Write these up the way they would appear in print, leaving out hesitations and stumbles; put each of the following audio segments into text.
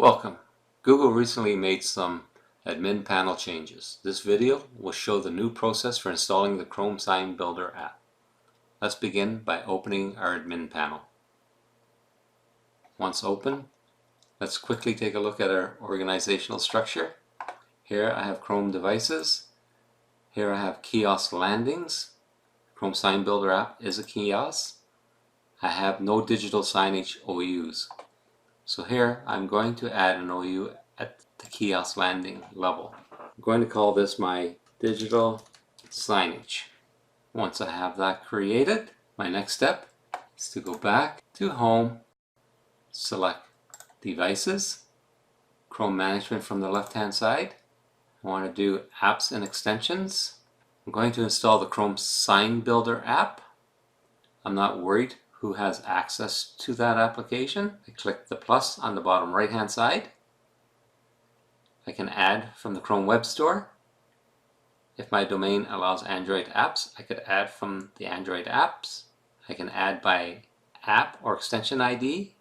Welcome. Google recently made some admin panel changes. This video will show the new process for installing the Chrome Sign Builder app. Let's begin by opening our admin panel. Once open, let's quickly take a look at our organizational structure. Here I have Chrome devices. Here I have kiosk landings. Chrome Sign Builder app is a kiosk. I have no digital signage OUs. So here I'm going to add an OU at the kiosk landing level. I'm going to call this my digital signage. Once I have that created, my next step is to go back to Home, select Devices, Chrome Management from the left hand side. I want to do Apps and Extensions. I'm going to install the Chrome Sign Builder app. I'm not worried who has access to that application. I click the plus on the bottom right hand side. I can add from the Chrome Web Store. If my domain allows Android apps, I could add from the Android apps. I can add by app or extension ID,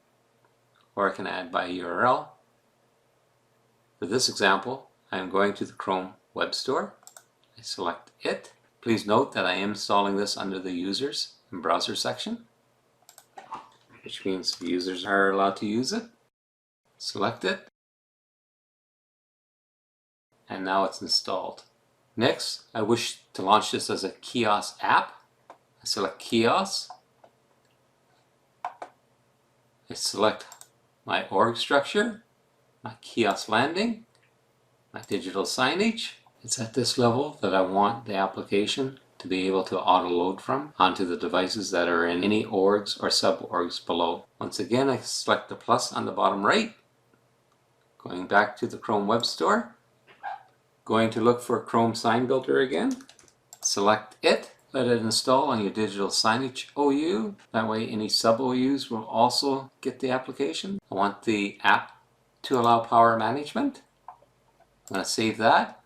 or I can add by URL. For this example, I am going to the Chrome Web Store. I select it. Please note that I am installing this under the Users and Browser section, which means users are allowed to use it. Select it, and now it's installed. Next, I wish to launch this as a Kiosk app. I select Kiosk. I select my org structure, my kiosk landing, my digital signage. It's at this level that I want the application to be able to auto-load from onto the devices that are in any orgs or sub-orgs below. Once again, I select the plus on the bottom right, going back to the Chrome Web Store, going to look for Chrome Sign Builder again, select it, let it install on your digital signage OU. That way any sub-OUs will also get the application. I want the app to allow power management. I'm going to save that.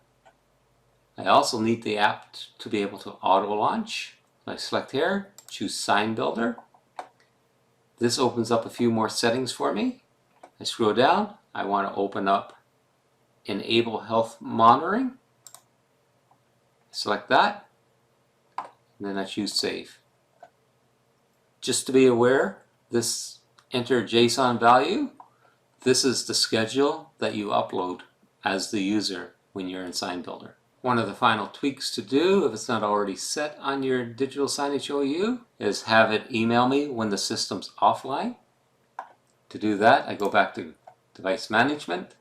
I also need the app to be able to auto launch. I select here, choose Sign Builder. This opens up a few more settings for me. I scroll down. I want to open up Enable Health Monitoring. Select that, and then I choose Save. Just to be aware, this enter JSON value, this is the schedule that you upload as the user when you're in Sign Builder. One of the final tweaks to do, if it's not already set on your digital signage OU, is have it email me when the system's offline. To do that, I go back to Device Management.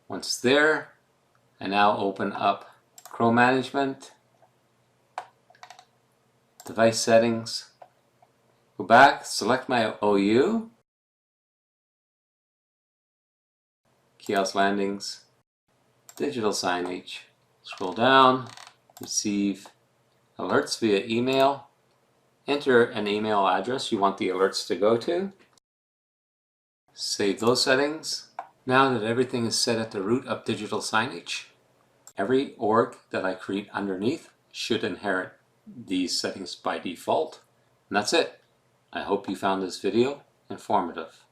Once there, I now open up Chrome Management, Device Settings, go back, select my OU, Kiosk Landings, Digital Signage, scroll down, receive alerts via email, enter an email address you want the alerts to go to, save those settings. Now that everything is set at the root of digital signage, every org that I create underneath should inherit these settings by default. And that's it. I hope you found this video informative.